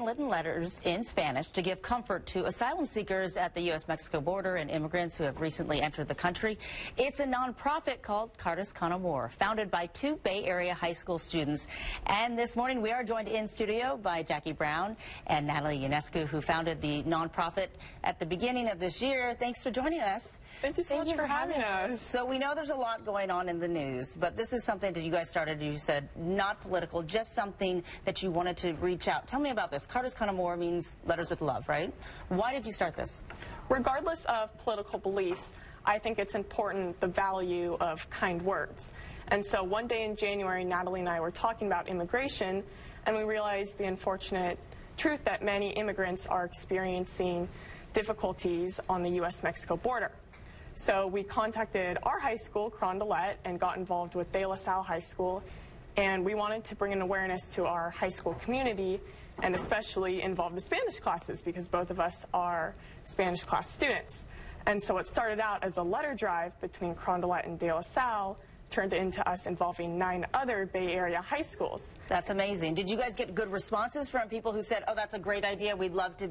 handwritten letters in Spanish to give comfort to asylum seekers at the U.S.-Mexico border and immigrants who have recently entered the country. It's a nonprofit called Cartas con Amor, founded by 2 Bay Area high school students. And this morning we are joined in studio by Jackie Brown and Natalie Ionescu, who founded the nonprofit at the beginning of this year. Thanks for joining us. Thank you so much for having us. So we know there's a lot going on in the news, but this is something that you guys started, you said, not political, just something that you wanted to reach out. Tell me about this. Cartas con Amor means letters with love, right? Why did you start this? Regardless of political beliefs, I think it's important the value of kind words. And so one day in January, Natalie and I were talking about immigration, and we realized the unfortunate truth that many immigrants are experiencing difficulties on the U.S.-Mexico border. So we contacted our high school, Carondelet, and got involved with De La Salle High School, and we wanted to bring an awareness to our high school community and especially involve the Spanish classes because both of us are Spanish class students. And so it started out as a letter drive between Carondelet and De La Salle, turned into us involving 9 other Bay Area high schools. That's amazing. Did you guys get good responses from people who said, oh, that's a great idea, we'd love to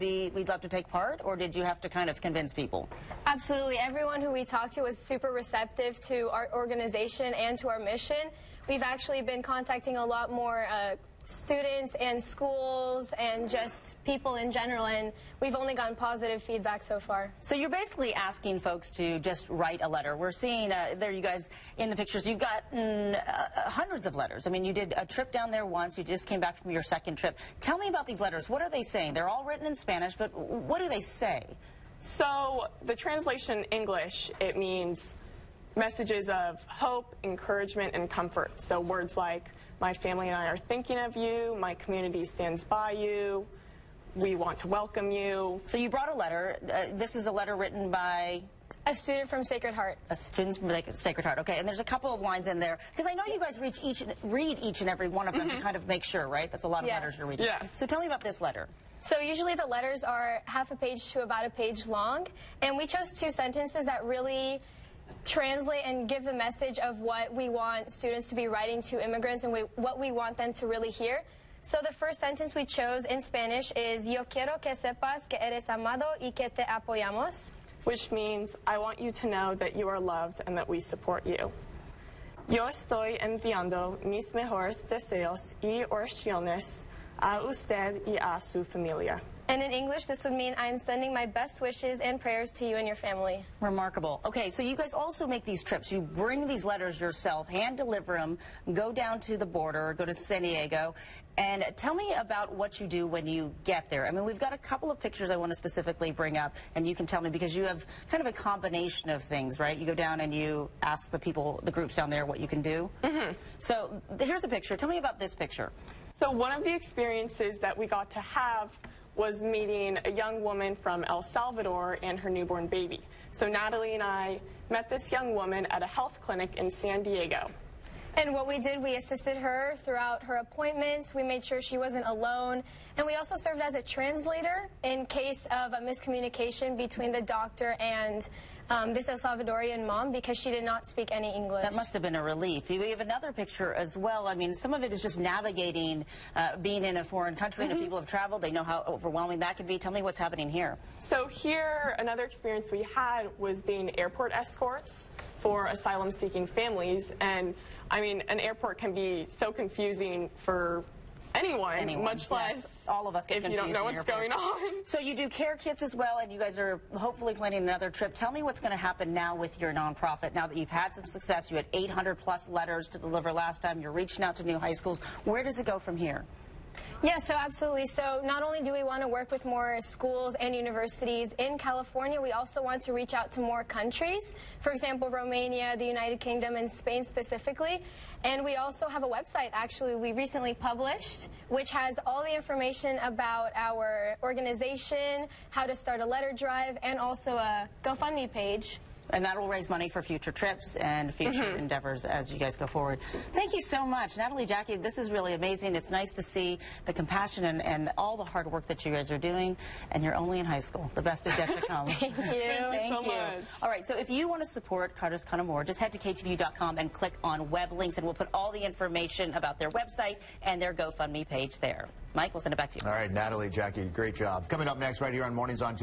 take part, or did you have to kind of convince people? Absolutely. Everyone who we talked to was super receptive to our organization and to our mission. We've actually been contacting a lot more students and schools and just people in general, and we've only gotten positive feedback so far. So you're basically asking folks to just write a letter. We're seeing there you guys in the pictures, you've gotten hundreds of letters. I mean, you did a trip down there once, you just came back from your second trip. Tell me about these letters. What are they saying? They're all written in Spanish, but what do they say? So the translation in English, it means messages of hope, encouragement, and comfort. So words like, my family and I are thinking of you, my community stands by you, we want to welcome you. So you brought a letter. This is a letter written by? A student from Sacred Heart. A student from Sacred Heart, okay. And there's a couple of lines in there, because I know you guys read each and every one of them to kind of make sure, right? That's a lot of letters you're reading. Yes. So tell me about this letter. So usually the letters are half a page to about a page long, and we chose 2 sentences that really translate and give the message of what we want students to be writing to immigrants and what we want them to really hear. So the first sentence we chose in Spanish is Yo quiero que sepas que eres amado y que te apoyamos. Which means, I want you to know that you are loved and that we support you. Yo estoy enviando mis mejores deseos y oraciones a usted y a su familia. And in English, this would mean I'm sending my best wishes and prayers to you and your family. Remarkable. Okay, so you guys also make these trips. You bring these letters yourself, hand deliver them, go down to the border, go to San Diego, and tell me about what you do when you get there. I mean, we've got a couple of pictures I want to specifically bring up, and you can tell me, because you have kind of a combination of things, right? You go down and you ask the people, the groups down there, what you can do. So here's a picture. Tell me about this picture. So one of the experiences that we got to have was meeting a young woman from El Salvador and her newborn baby. So Natalie and I met this young woman at a health clinic in San Diego. And what we did, we assisted her throughout her appointments. We made sure she wasn't alone. And we also served as a translator in case of a miscommunication between the doctor and this El Salvadorian mom, because she did not speak any English. That must have been a relief. We have another picture as well. I mean, some of it is just navigating being in a foreign country, and if people have traveled, they know how overwhelming that can be. Tell me what's happening here. So here, another experience we had was being airport escorts for asylum-seeking families. And, I mean, an airport can be so confusing for anyone, much less all of us get if you don't know what's going on. So you do care kits as well, and you guys are hopefully planning another trip. Tell me what's going to happen now with your nonprofit. Now that you've had some success, you had 800 plus letters to deliver last time, you're reaching out to new high schools. Where does it go from here? Yeah, so absolutely. So not only do we want to work with more schools and universities in California, we also want to reach out to more countries. For example, Romania, the United Kingdom, and Spain specifically. And we also have a website, actually, we recently published, which has all the information about our organization, how to start a letter drive, and also a GoFundMe page. And that will raise money for future trips and future endeavors as you guys go forward. Thank you so much. Natalie, Jackie, this is really amazing. It's nice to see the compassion and all the hard work that you guys are doing, and you're only in high school. The best is yet to come. Thank you. Thank you so much. All right, so if you want to support Carter's Kind of More, just head to KTVU.com and click on web links, and we'll put all the information about their website and their GoFundMe page there. Mike, we'll send it back to you. All right, Natalie, Jackie, great job. Coming up next right here on Mornings on